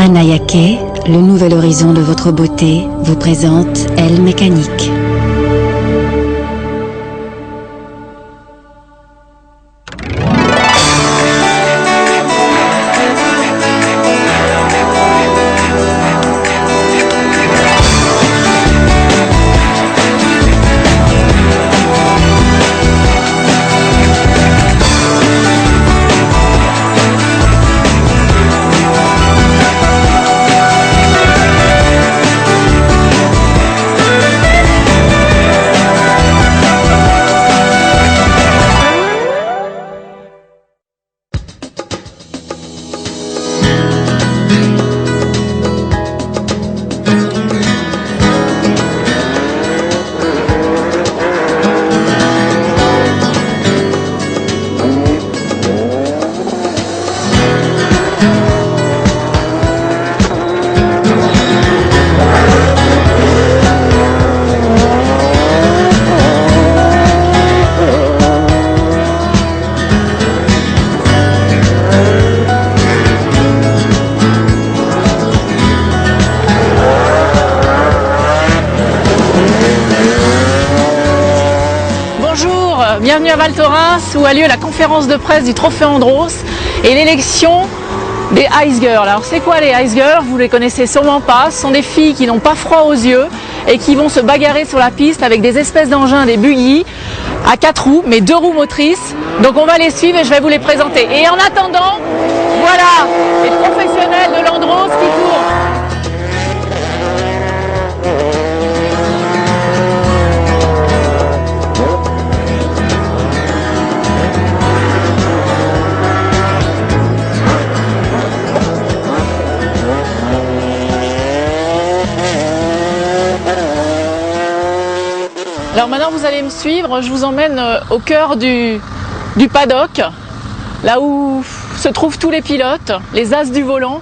Paranaïake, le nouvel horizon de votre beauté, vous présente Elle Mécanique. Bienvenue à Val Thorens où a lieu la conférence de presse du Trophée Andros et l'élection des Ice Girls. Alors c'est quoi les Ice Girls? Vous les connaissez sûrement pas. Ce sont des filles qui n'ont pas froid aux yeux et qui vont se bagarrer sur la piste avec des espèces d'engins, des buggy à 4 roues, mais 2 roues motrices. Donc on va les suivre et je vais vous les présenter. Et en attendant, voilà les professionnels de l'Andros qui courent. Alors maintenant vous allez me suivre, je vous emmène au cœur du paddock, là où se trouvent tous les pilotes, les as du volant,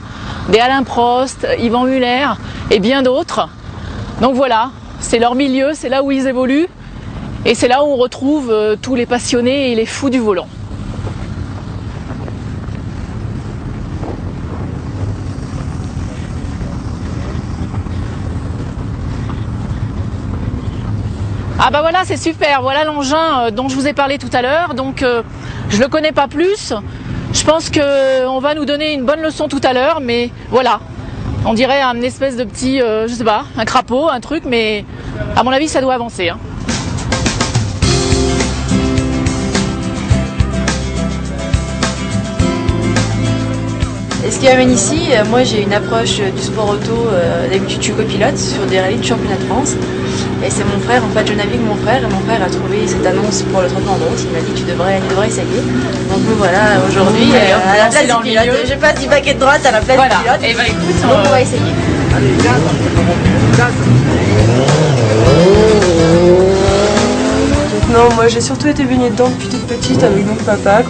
des Alain Prost, Yvan Muller et bien d'autres. Donc voilà, c'est leur milieu, c'est là où ils évoluent et c'est là où on retrouve tous les passionnés et les fous du volant. Ah bah voilà, c'est super, voilà l'engin dont je vous ai parlé tout à l'heure, donc je le connais pas plus, je pense qu'on va nous donner une bonne leçon tout à l'heure, mais voilà, on dirait une espèce de petit, je sais pas, un crapaud, un truc, mais à mon avis ça doit avancer, hein. Et ce qui m'amène ici, moi j'ai une approche du sport auto, d'habitude je suis copilote sur des rallyes de championnat de France. Et c'est mon frère, en fait je navigue mon frère et mon frère a trouvé cette annonce pour le Trophée Andros. Il m'a dit tu devrais essayer. Donc me voilà aujourd'hui à la place du pilote. Je passe du paquet de droite à la place du pilote. Et bah écoute, donc on va essayer. Non, moi j'ai surtout été baignée dedans depuis toute petite avec mon papa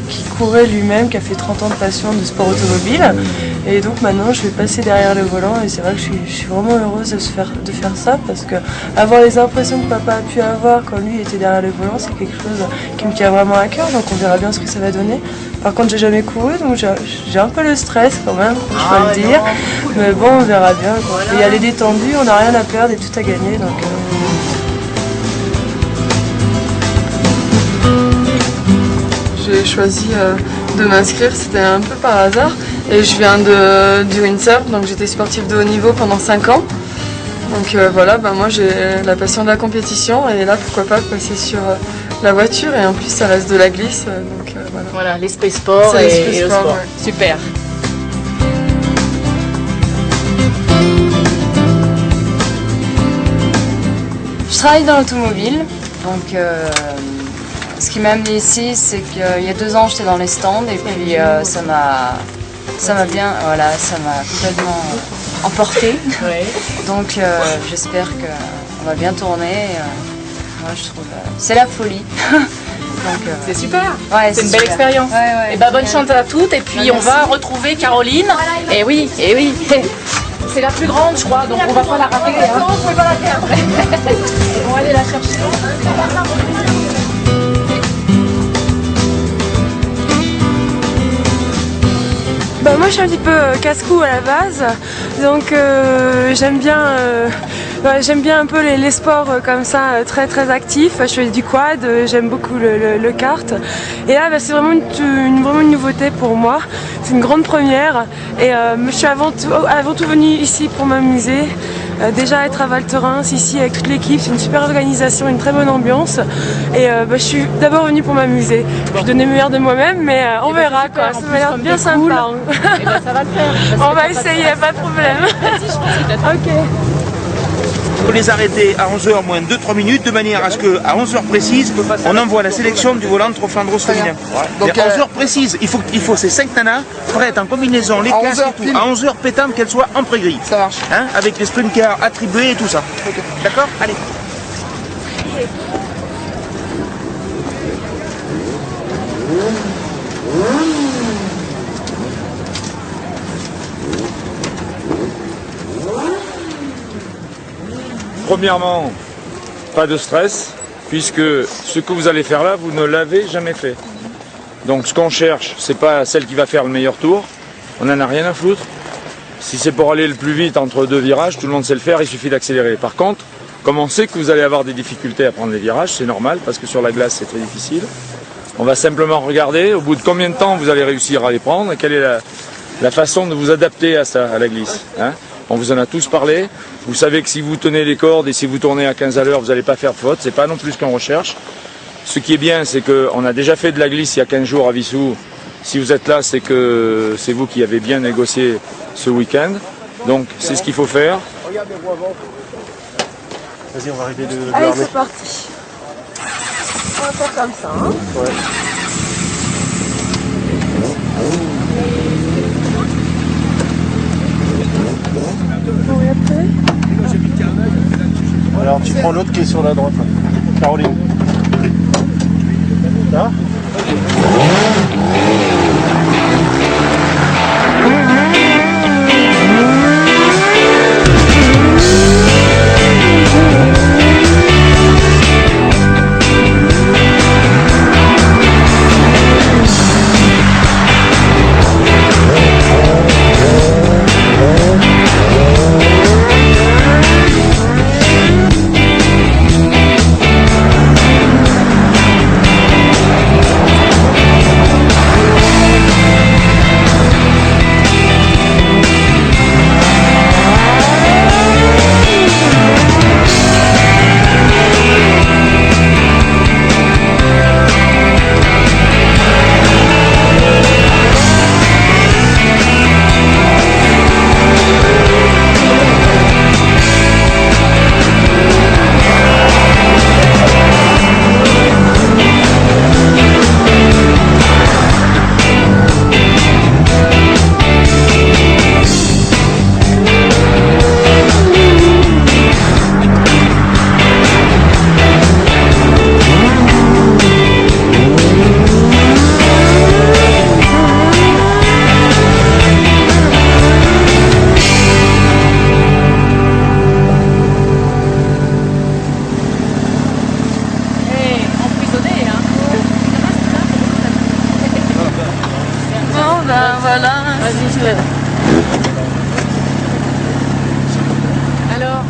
qui courait lui-même, qui a fait 30 ans de passion de sport automobile. Et donc maintenant je vais passer derrière le volant et c'est vrai que je suis vraiment heureuse de faire ça parce que avoir les impressions que papa a pu avoir quand lui était derrière le volant, c'est quelque chose qui me tient vraiment à cœur, donc on verra bien ce que ça va donner. Par contre j'ai jamais couru donc j'ai un peu le stress quand même, je dois le dire. Mais bon on verra bien. Voilà. Et aller détendu, on n'a rien à perdre et tout à gagner. Donc, J'ai choisi de m'inscrire, c'était un peu par hasard. Et je viens du windsurf, donc j'étais sportive de haut niveau pendant 5 ans. Donc voilà, moi j'ai la passion de la compétition et là pourquoi pas passer sur la voiture et en plus ça reste de la glisse. Donc voilà. Voilà, l'esprit sport et le sport. Ouais. Super. Je travaille dans l'automobile, donc ce qui m'a amené ici, c'est qu'il y a 2 ans j'étais dans les stands et puis ça m'a bien, voilà, ça m'a complètement emporté. Ouais. Donc j'espère qu'on va bien tourner. Moi je trouve c'est la folie. C'est super, ouais, c'est une belle super. expérience. Ouais, et bah bonne chance à toutes et puis on va retrouver Caroline. Et oui, c'est la plus grande je crois, donc on va pas la rater. Hein. On peut pas la perdre. On va aller la chercher. Bah moi je suis un petit peu casse-cou à la base, donc j'aime bien un peu les sports comme ça, très actifs. Je fais du quad, j'aime beaucoup le kart. Et là, c'est vraiment une nouveauté pour moi. C'est une grande première. Et je suis avant tout venue ici pour m'amuser. Déjà être à Val Thorens ici avec toute l'équipe, c'est une super organisation, une très bonne ambiance. Et je suis d'abord venue pour m'amuser. Je donnais le meilleur de moi-même, mais on verra quoi. Ça m'a l'air bien sympa. Cool. Et ça va le faire. On va essayer, pas de problème. Ok. Il faut les arrêter à 11h moins 2-3 minutes de manière à ce qu'à 11h précise, on envoie la sélection du volant Trofeo Andros féminin. Donc à 11h précise, il faut ces 5 nanas prêtes en combinaison, les casques et tout, à 11h pétante qu'elles soient en pré-grille. Ça marche. Hein, avec les sprint cars attribués et tout ça. Okay. D'accord? Allez. Premièrement, pas de stress, puisque ce que vous allez faire là, vous ne l'avez jamais fait. Donc ce qu'on cherche, c'est pas celle qui va faire le meilleur tour, on n'en a rien à foutre. Si c'est pour aller le plus vite entre 2 virages, tout le monde sait le faire, il suffit d'accélérer. Par contre, comme on sait que vous allez avoir des difficultés à prendre les virages, c'est normal, parce que sur la glace c'est très difficile. On va simplement regarder au bout de combien de temps vous allez réussir à les prendre, et quelle est la façon de vous adapter à ça, à la glisse. Hein. On vous en a tous parlé. Vous savez que si vous tenez les cordes et si vous tournez à 15 à l'heure, vous n'allez pas faire de faute. C'est pas non plus ce qu'on recherche. Ce qui est bien, c'est qu'on a déjà fait de la glisse il y a 15 jours à Vissou. Si vous êtes là, c'est que c'est vous qui avez bien négocié ce week-end. Donc c'est ce qu'il faut faire. Vas-y, on va arrêter de... Allez, c'est parti. On va faire comme ça. Hein. Ouais. Alors tu prends l'autre qui est sur la droite. Là. Caroline. Là. Voilà. Vas-y, je l'aide. Alors,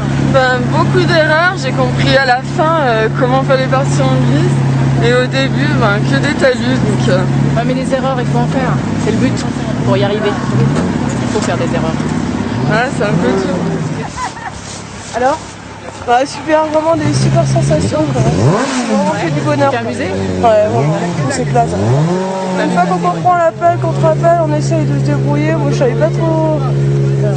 Beaucoup d'erreurs, j'ai compris à la fin comment fallait partir en glisse. Et au début, que des talus. Donc, ouais, mais les erreurs, il faut en faire. C'est le but pour y arriver. Il faut faire des erreurs. voilà, c'est un peu tout. Alors super, vraiment des super sensations. Vraiment fait du bonheur. T'es amusé? Ouais, vraiment, on s'éclate. Une fois qu'on comprend l'appel, qu'on te rappelle, on essaye de se débrouiller. Moi, je savais pas trop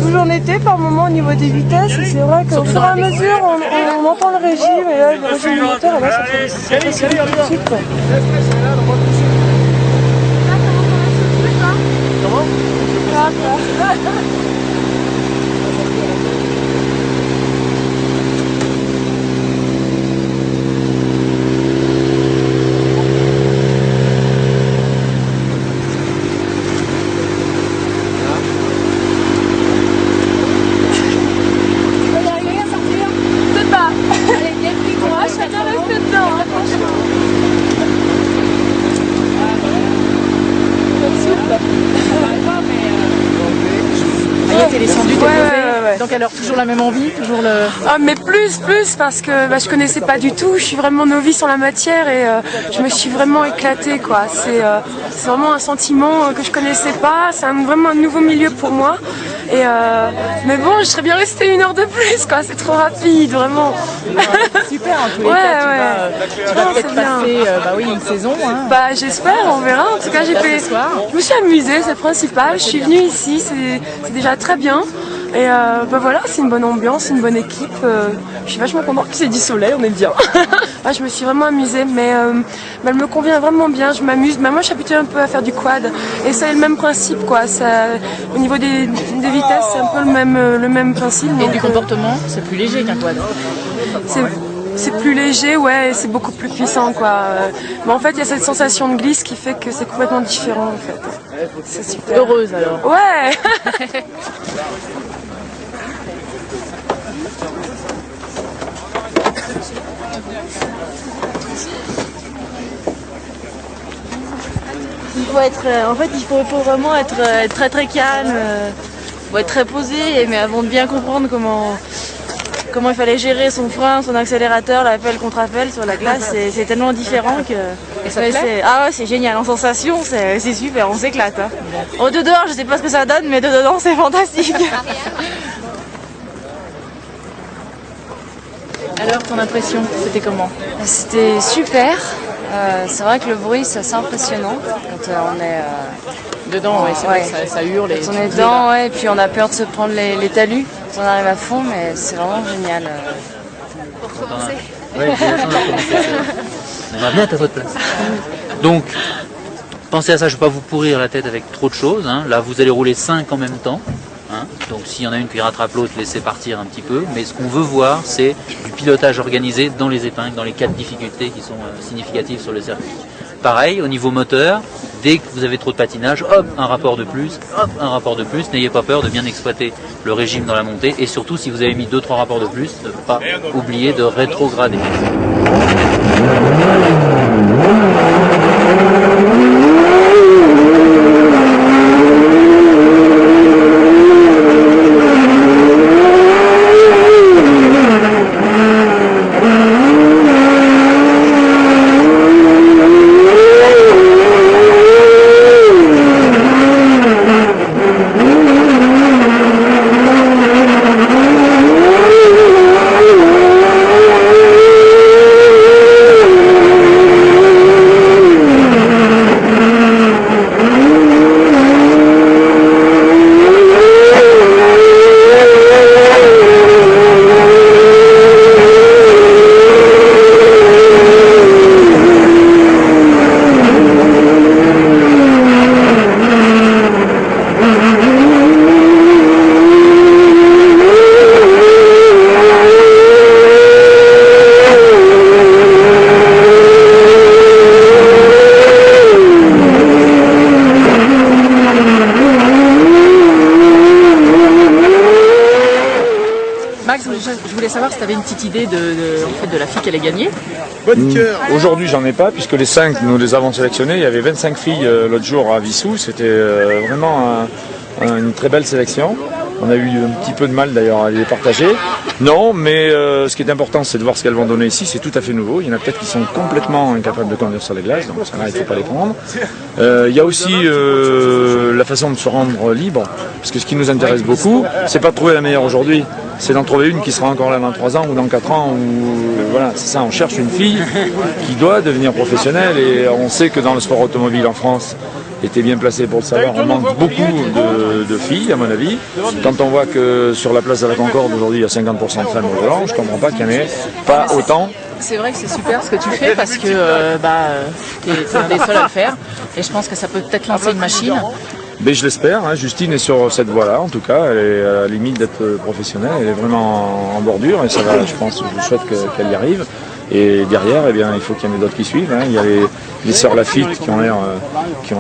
où j'en étais par moment au niveau des vitesses. Et c'est vrai qu'au fur et à mesure, on entend le régime. Et là, le régime du moteur, là, ça fait tout de suite. Quoi. donc à l'heure, toujours la même envie, toujours le... Ah, mais plus, parce que je connaissais pas du tout, je suis vraiment novice en la matière et je me suis vraiment éclatée, quoi. C'est vraiment un sentiment que je connaissais pas, c'est vraiment un nouveau milieu pour moi. Et mais bon, je serais bien restée 1 heure de plus, quoi. C'est trop rapide, vraiment. Super, en tous les Ouais, cas, tu vas Non, peut-être c'est bien. passer une saison. Hein. Bah j'espère, on verra. En tout cas, je me suis amusée, c'est le principal. Je suis venue ici, c'est déjà très bien. Et voilà, c'est une bonne ambiance, une bonne équipe. Je suis vachement contente qu'il y ait du soleil, on est bien. Je me suis vraiment amusée, mais elle me convient vraiment bien, je m'amuse. Moi, je suis habituée un peu à faire du quad. Et c'est le même principe, quoi. Au niveau des vitesses, c'est un peu le même principe. Et donc, du comportement, c'est plus léger qu'un quad. c'est plus léger, ouais, et c'est beaucoup plus puissant, quoi. Mais en fait, il y a cette sensation de glisse qui fait que c'est complètement différent, en fait. C'est super. Heureuse alors. Ouais. Il faut vraiment être très très calme, faut être très posé, mais avant de bien comprendre comment il fallait gérer son frein, son accélérateur, l'appel contre appel sur la glace, c'est tellement différent que. Et ça te plaît ? Ah ouais, c'est génial, en sensation, c'est super, on s'éclate. Hein. En de dehors, je sais pas ce que ça donne, mais de dedans, c'est fantastique. Alors, ton impression, c'était comment ? C'était super. C'est vrai que le bruit, c'est assez impressionnant quand on est Dedans, ouais, c'est vrai que ça hurle. Quand on est dedans, ouais, et puis on a peur de se prendre les talus quand on arrive à fond, mais c'est vraiment génial. Ouais, on va bien être à votre place. Donc, pensez à ça, je ne vais pas vous pourrir la tête avec trop de choses. Hein. Là, vous allez rouler 5 en même temps. Hein. Donc, s'il y en a une qui rattrape l'autre, laissez partir un petit peu. Mais ce qu'on veut voir, c'est du pilotage organisé dans les épingles, dans les 4 difficultés qui sont significatives sur le circuit. Pareil, au niveau moteur, dès que vous avez trop de patinage, hop, un rapport de plus, hop, un rapport de plus. N'ayez pas peur de bien exploiter le régime dans la montée. Et surtout, si vous avez mis 2-3 rapports de plus, ne pas oublier de rétrograder. Je voulais savoir si tu avais une petite idée de la fille qui allait gagner. Aujourd'hui, j'en ai pas, puisque les 5, nous les avons sélectionnés. Il y avait 25 filles l'autre jour à Vissou. C'était vraiment une très belle sélection. On a eu un petit peu de mal d'ailleurs à les partager. Non, mais ce qui est important, c'est de voir ce qu'elles vont donner ici. C'est tout à fait nouveau. Il y en a peut-être qui sont complètement incapables de conduire sur les glaces, donc ça, là, il ne faut pas les prendre. Il y a aussi la façon de se rendre libre, parce que ce qui nous intéresse beaucoup, c'est pas de trouver la meilleure aujourd'hui, c'est d'en trouver une qui sera encore là dans 3 ans ou dans 4 ans. Voilà, c'est ça, on cherche une fille qui doit devenir professionnelle, et on sait que dans le sport automobile en France, était bien placé pour le savoir, on manque beaucoup de filles à mon avis. Quand on voit que sur la place de la Concorde aujourd'hui il y a 50% de femmes au volant, je ne comprends pas qu'il n'y en ait pas autant. C'est vrai que c'est super ce que tu fais parce que tu es un des seuls à le faire et je pense que ça peut peut-être lancer une machine. Mais je l'espère, hein. Justine est sur cette voie-là en tout cas, elle est à la limite d'être professionnelle, elle est vraiment en bordure et ça va, je pense, je souhaite qu'elle y arrive. Et derrière, eh bien, il faut qu'il y en ait d'autres qui suivent. Hein. Il y a les sœurs Lafitte qui ont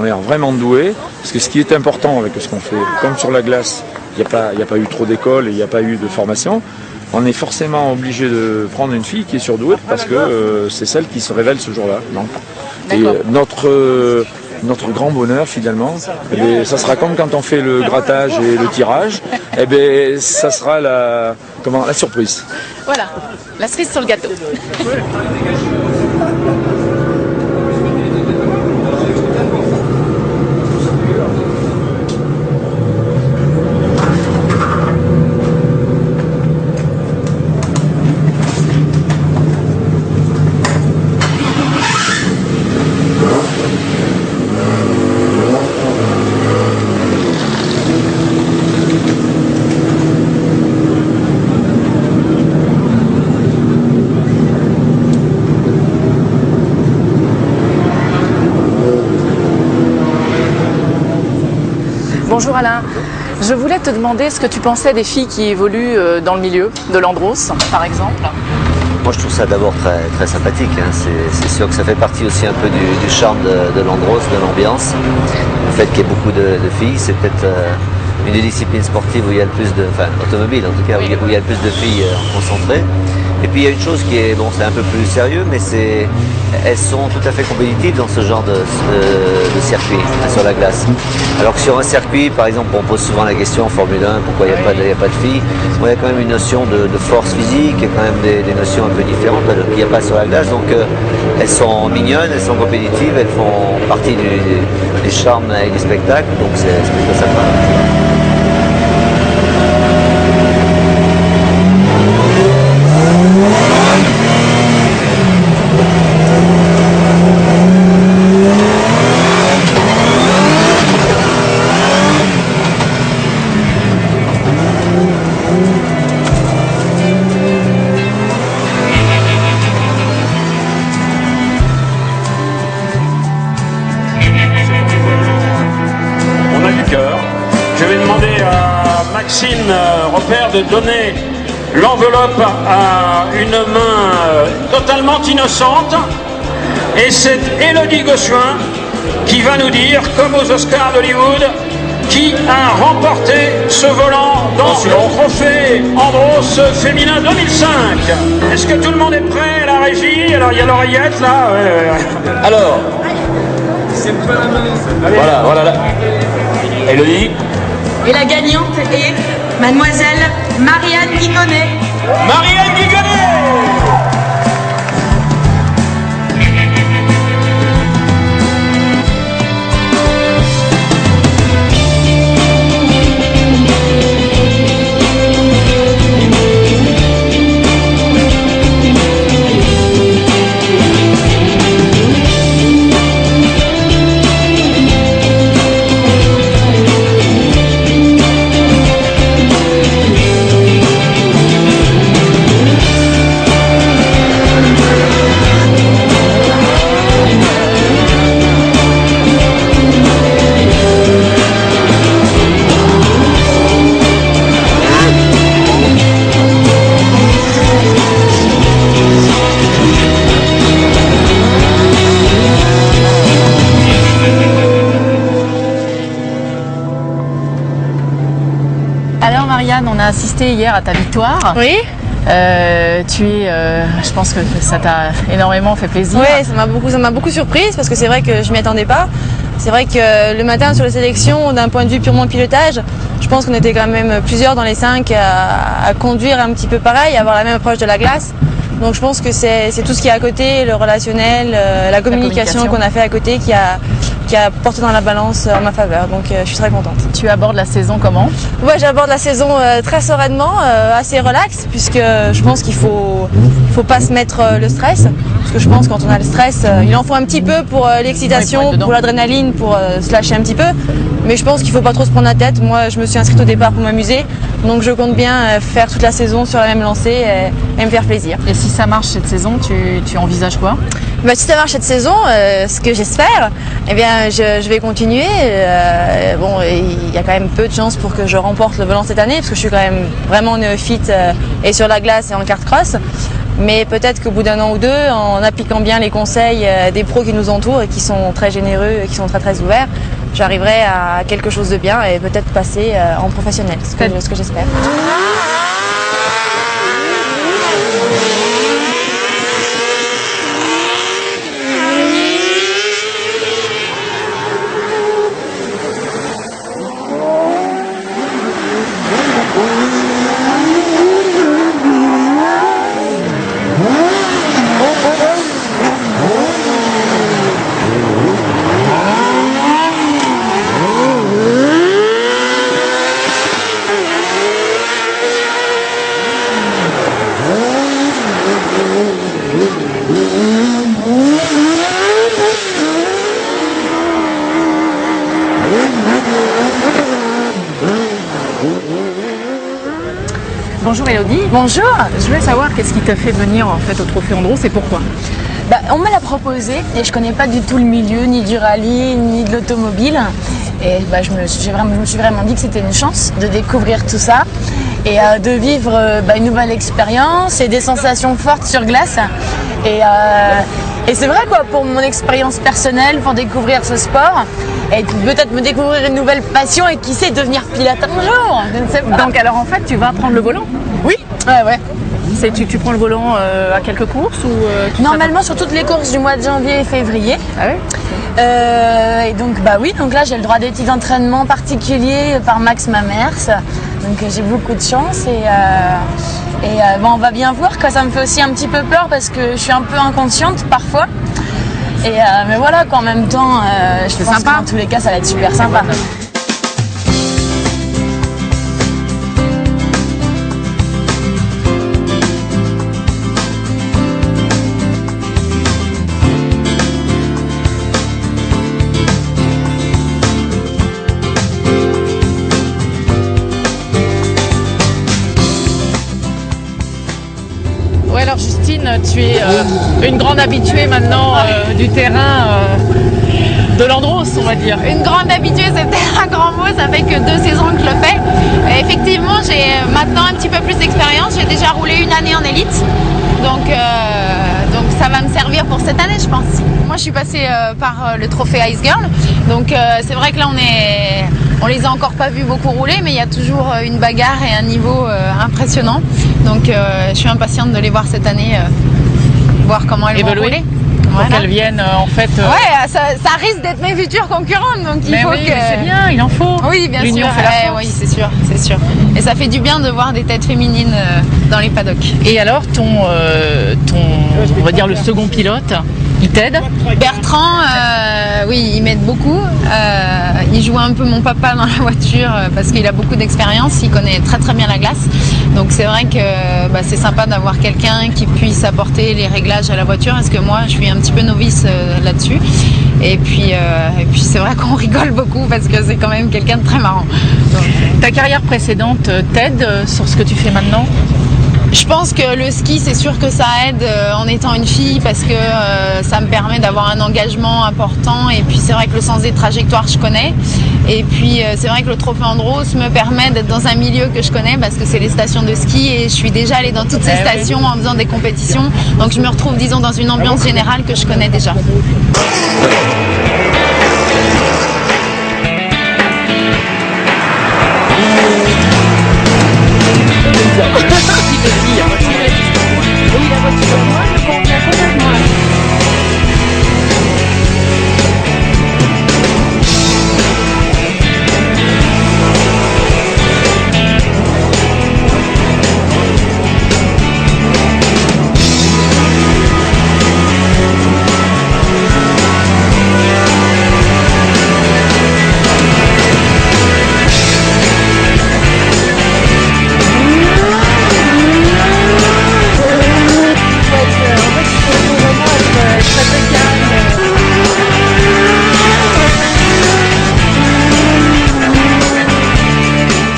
l'air vraiment douées. Parce que ce qui est important avec ce qu'on fait, comme sur la glace, il n'y a pas eu trop d'école et il n'y a pas eu de formation, on est forcément obligé de prendre une fille qui est surdouée parce que c'est celle qui se révèle ce jour-là. Et notre grand bonheur finalement. Ça sera comme quand on fait le grattage et le tirage, et bien ça sera la surprise. Voilà, la cerise sur le gâteau. Bonjour Alain, je voulais te demander ce que tu pensais des filles qui évoluent dans le milieu de l'Andros, par exemple. Moi je trouve ça d'abord très, très sympathique, hein. C'est sûr que ça fait partie aussi un peu du charme de l'Andros, de l'ambiance. Le fait qu'il y ait beaucoup de filles, c'est peut-être une des disciplines sportives où il y a le plus de, enfin automobile en tout cas, où il y a le plus de filles concentrées. Et puis il y a une chose qui est, bon c'est un peu plus sérieux, mais elles sont tout à fait compétitives dans ce genre de circuit, hein, sur la glace. Alors que sur un circuit, par exemple, on pose souvent la question en Formule 1, pourquoi il n'y a pas de filles. Bon, il y a quand même une notion de force physique, il y a quand même des notions un peu différentes qu'il n'y a pas sur la glace. Donc elles sont mignonnes, elles sont compétitives, elles font partie des charmes et des spectacles, donc c'est plutôt sympa. Repère de donner l'enveloppe à une main totalement innocente, et c'est Élodie Gossuin qui va nous dire, comme aux Oscars d'Hollywood, qui a remporté ce volant dans le trophée Andros féminin 2005. Est-ce que tout le monde est prêt, la régie? Alors il y a l'oreillette là. Alors, voilà. Élodie. Et la gagnante est Mademoiselle Marianne Guigonnet. Marianne Guigonnet! On a assisté hier à ta victoire. Oui. Je pense que ça t'a énormément fait plaisir. Oui, ça m'a beaucoup surprise parce que c'est vrai que je m'y attendais pas. C'est vrai que le matin sur les sélections, d'un point de vue purement pilotage, je pense qu'on était quand même plusieurs dans les 5 à conduire un petit peu pareil, à avoir la même approche de la glace. Donc je pense que c'est tout ce qui est à côté, le relationnel, la communication qu'on a fait à côté qui a porté dans la balance en ma faveur. Donc je suis très contente. Tu abordes la saison comment? Ouais, j'aborde la saison très sereinement, assez relax, puisque je pense qu'il faut pas se mettre le stress. Parce que je pense que quand on a le stress, il en faut un petit peu pour l'excitation, pour l'adrénaline, pour se lâcher un petit peu. Mais je pense qu'il ne faut pas trop se prendre la tête. Moi, je me suis inscrite au départ pour m'amuser. Donc je compte bien faire toute la saison sur la même lancée et me faire plaisir. Et si ça marche cette saison, tu envisages quoi? Bah, si ça marche cette saison, ce que j'espère, eh bien, je vais continuer. Bon, il y a quand même peu de chances pour que je remporte le volant cette année, parce que je suis quand même vraiment néophyte et sur la glace et en kart cross. Mais peut-être qu'au bout d'un an ou deux, en appliquant bien les conseils des pros qui nous entourent et qui sont très généreux et qui sont très très ouverts, j'arriverai à quelque chose de bien et peut-être passer en professionnel, ce que j'espère. Bonjour Elodie. Bonjour. Je voulais savoir qu'est-ce qui t'a fait venir en fait au Trophée Andros et pourquoi. On me l'a proposé et je connais pas du tout le milieu, ni du rallye, ni de l'automobile. Et je me suis vraiment dit que c'était une chance de découvrir tout ça et de vivre une nouvelle expérience et des sensations fortes sur glace. Et c'est vrai quoi, pour mon expérience personnelle, pour découvrir ce sport et peut-être me découvrir une nouvelle passion et qui sait devenir pilote un jour, je ne sais pas. Donc alors en fait tu vas prendre le volant? Oui, ouais. Tu prends le volant à quelques courses ou Normalement sur toutes les courses du mois de janvier et février. Ah ouais. Et donc donc là j'ai le droit des petits entraînements particuliers par Max Mamers. Donc j'ai beaucoup de chance on va bien voir quoi. Ça me fait aussi un petit peu peur parce que je suis un peu inconsciente parfois. Mais voilà quoi, en même temps je pense que dans tous les cas ça va être super sympa. Ouais, alors Justine, tu es une grande habituée maintenant du terrain de l'Andros, on va dire. Une grande habituée, c'est peut-être un grand mot, ça fait que 2 saisons que je le fais. Et effectivement, j'ai maintenant un petit peu plus d'expérience, j'ai déjà roulé 1 année en élite, donc ça va me servir pour cette année, je pense. Moi, je suis passée par le trophée Ice Girl, donc c'est vrai que là, on les a encore pas vus beaucoup rouler, mais il y a toujours une bagarre et un niveau impressionnant. Donc je suis impatiente de les voir cette année, voir comment elles vont rouler. Pour qu'elles viennent en fait... Ouais, ça risque d'être mes futures concurrentes, donc il faut que... c'est bien, il en faut. Oui, bien L'union sûr. fait la force. Oui, c'est sûr. Et ça fait du bien de voir des têtes féminines dans les paddocks. Et alors on va dire le second pilote, il t'aide? Bertrand, oui, il m'aide beaucoup. Il joue un peu mon papa dans la voiture parce qu'il a beaucoup d'expérience, il connaît très très bien la glace. Donc c'est vrai que c'est sympa d'avoir quelqu'un qui puisse apporter les réglages à la voiture parce que moi je suis un petit peu novice là-dessus. Et puis c'est vrai qu'on rigole beaucoup parce que c'est quand même quelqu'un de très marrant. Donc, ta carrière précédente t'aide sur ce que tu fais maintenant? Je pense que le ski, c'est sûr que ça aide en étant une fille parce que ça me permet d'avoir un engagement important et puis c'est vrai que le sens des trajectoires, je connais. Et puis c'est vrai que le Trophée Andros me permet d'être dans un milieu que je connais parce que c'est les stations de ski et je suis déjà allée dans toutes ces stations en faisant des compétitions. Donc je me retrouve, disons, dans une ambiance générale que je connais déjà.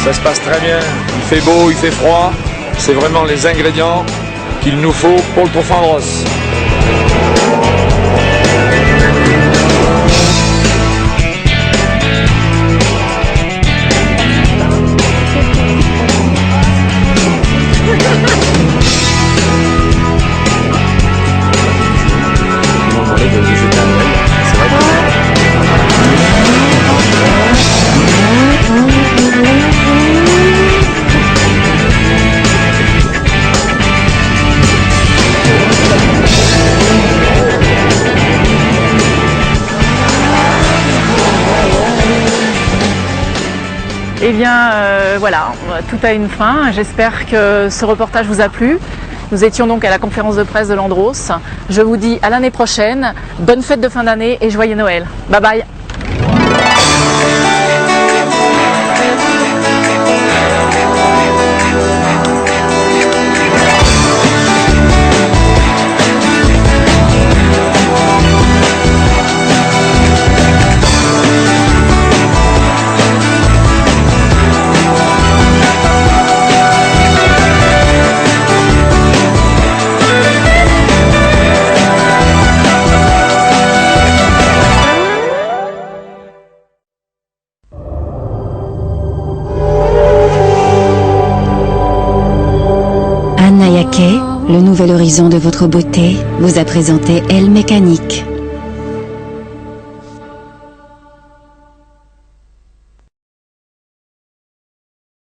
Ça se passe très bien, il fait beau, il fait froid, c'est vraiment les ingrédients qu'il nous faut pour le Trophée Andros. Eh bien voilà, tout a une fin. J'espère que ce reportage vous a plu. Nous étions donc à la conférence de presse de l'Andros. Je vous dis à l'année prochaine, bonne fête de fin d'année et joyeux Noël. Bye bye. nouvel horizon de votre beauté vous a présenté Elle Mécanique.